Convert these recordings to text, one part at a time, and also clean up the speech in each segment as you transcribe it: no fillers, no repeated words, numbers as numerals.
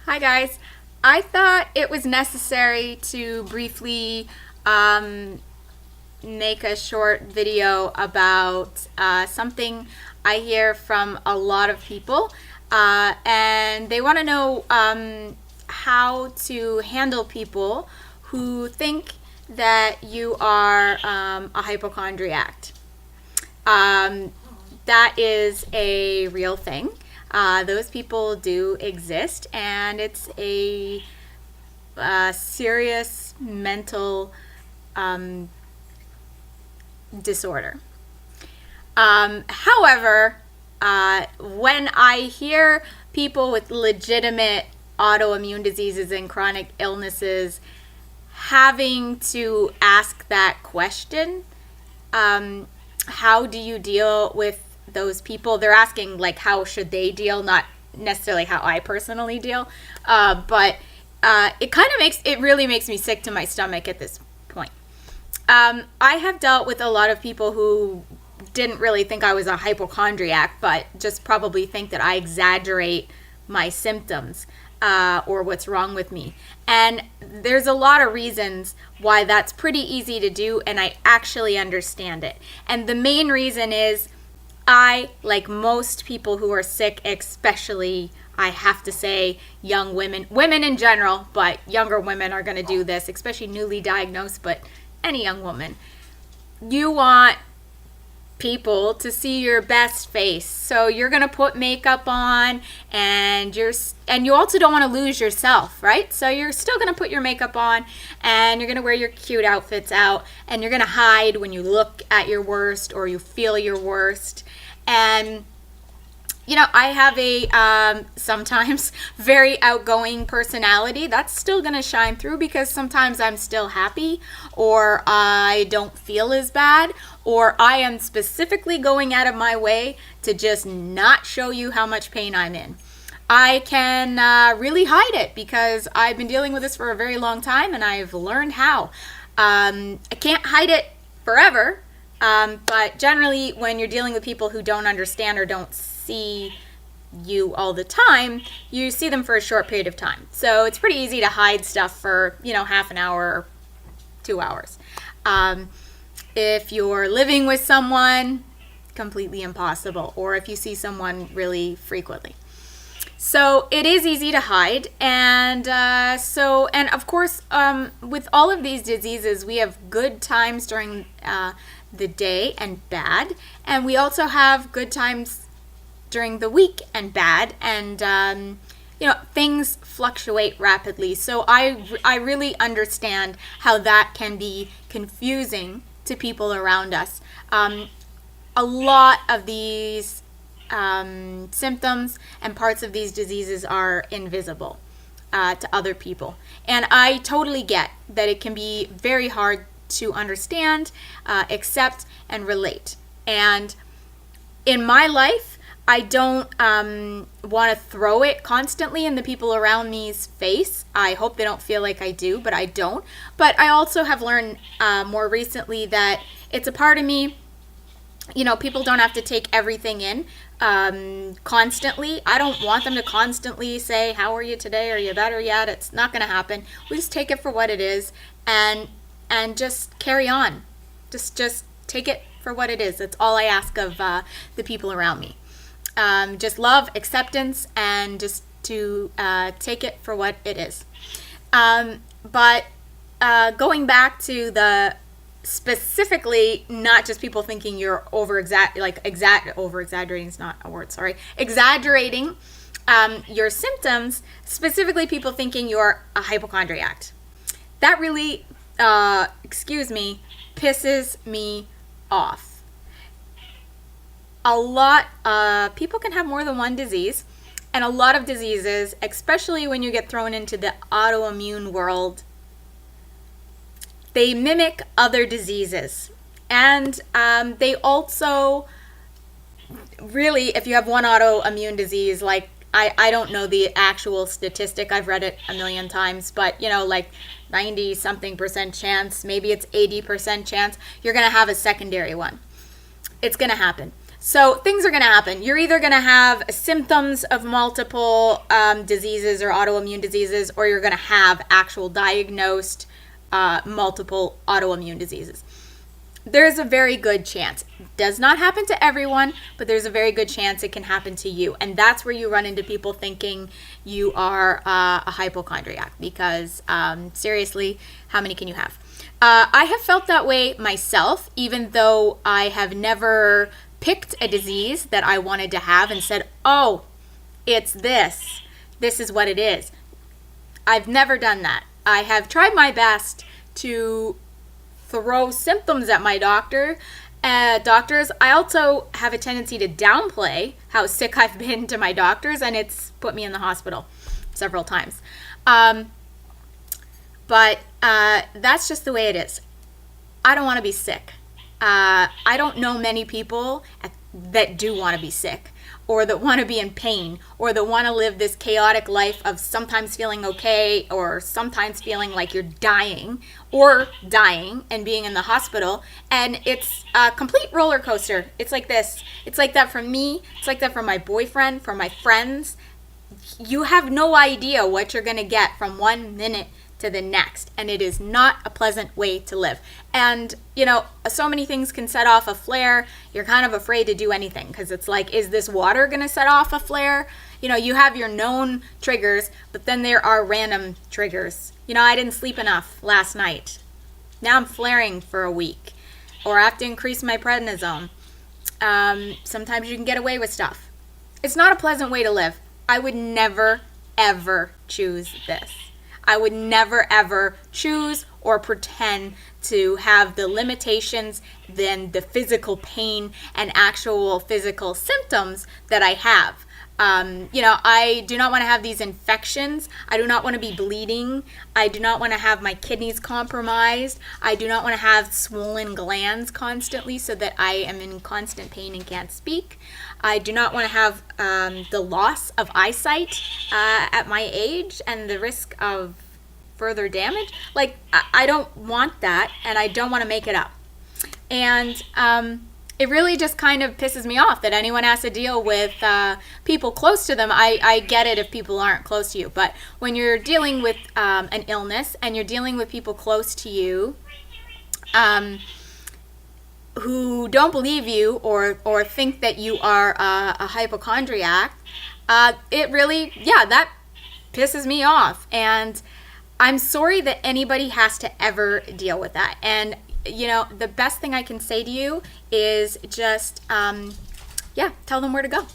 Hi guys. I thought it was necessary to briefly make a short video about something I hear from a lot of people, and they want to know how to handle people who think that you are a hypochondriac. Um, that is a real thing. Those people do exist, and it's a serious mental disorder. However, when I hear people with legitimate autoimmune diseases and chronic illnesses having to ask that question, how do you deal with those people? They're asking, like, how should they deal, not necessarily how I personally deal. But it really makes me sick to my stomach at this point. I have dealt with a lot of people who didn't really think I was a hypochondriac, but just probably think that I exaggerate my symptoms or what's wrong with me. And there's a lot of reasons why that's pretty easy to do, and I actually understand it. And the main reason is I, like most people who are sick, especially, I have to say, young women in general, but younger women are going to do this, especially newly diagnosed, but any young woman. You want people to see your best face. So you're going to put makeup on, and you also don't want to lose yourself, right? So you're still going to put your makeup on, and you're going to wear your cute outfits out, and you're going to hide when you look at your worst or you feel your worst. And I have a sometimes very outgoing personality. That's still going to shine through because sometimes I'm still happy, or I don't feel as bad, or I am specifically going out of my way to just not show you how much pain I'm in. I can really hide it because I've been dealing with this for a very long time, and I've learned how. I can't hide it forever, but generally when you're dealing with people who don't understand or don't see you all the time, you see them for a short period of time. So it's pretty easy to hide stuff for, half an hour or 2 hours. If you're living with someone, completely impossible, or if you see someone really frequently. So it is easy to hide, and of course, with all of these diseases, we have good times during the day and bad, and we also have good times during the week and bad, and things fluctuate rapidly. So I really understand how that can be confusing to people around us. A lot of these symptoms and parts of these diseases are invisible to other people, and I totally get that it can be very hard to understand, accept, and relate. And in my life, I don't want to throw it constantly in the people around me's face. I hope they don't feel like I do, but I don't. But I also have learned more recently that it's a part of me. People don't have to take everything in constantly. I don't want them to constantly say, how are you today? Are you better yet? It's not going to happen. We just take it for what it is, and just carry on. Just take it for what it is. That's all I ask of the people around me. Just love, acceptance, and just to take it for what it is. But going back to the specifically, not just people thinking you're over-exaggerating is not a word, sorry. Exaggerating your symptoms, specifically people thinking you're a hypochondriac. That really, pisses me off. A lot of people can have more than one disease, and a lot of diseases, especially when you get thrown into the autoimmune world, they mimic other diseases. And they also, really, if you have one autoimmune disease, like I don't know the actual statistic, I've read it a million times, but 90 something percent chance, maybe it's 80% chance, you're going to have a secondary one. It's going to happen. So things are going to happen. You're either going to have symptoms of multiple diseases or autoimmune diseases, or you're going to have actual diagnosed multiple autoimmune diseases. There's a very good chance. It does not happen to everyone, but there's a very good chance it can happen to you. And that's where you run into people thinking you are a hypochondriac, because seriously, how many can you have? I have felt that way myself, even though I have never picked a disease that I wanted to have and said, oh, it's this. This is what it is. I've never done that. I have tried my best to throw symptoms at my doctors. I also have a tendency to downplay how sick I've been to my doctors, and it's put me in the hospital several times. But that's just the way it is. I don't want to be sick. I don't know many people that do want to be sick, or that want to be in pain, or that want to live this chaotic life of sometimes feeling okay, or sometimes feeling like you're dying, or dying and being in the hospital. And it's a complete roller coaster. It's like this. It's like that for me. It's like that for my boyfriend, for my friends. You have no idea what you're going to get from one minute to the next, and it is not a pleasant way to live. And so many things can set off a flare. You're kind of afraid to do anything, because it's like, is this water going to set off a flare? You have your known triggers, but then there are random triggers. I didn't sleep enough last night. Now I'm flaring for a week, or I have to increase my prednisone. Sometimes you can get away with stuff. It's not a pleasant way to live. I would never, ever choose this. I would never, ever choose or pretend to have the limitations, then the physical pain and actual physical symptoms that I have. I do not want to have these infections. I do not want to be bleeding. I do not want to have my kidneys compromised. I do not want to have swollen glands constantly so that I am in constant pain and can't speak. I do not want to have the loss of eyesight at my age and the risk of further damage. Like, I don't want that, and I don't want to make it up. And it really just kind of pisses me off that anyone has to deal with people close to them. I get it if people aren't close to you, but when you're dealing with an illness and you're dealing with people close to you who don't believe you or think that you are a hypochondriac, it really, that pisses me off. And I'm sorry that anybody has to ever deal with that. And the best thing I can say to you is just, tell them where to go.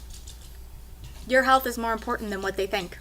Your health is more important than what they think.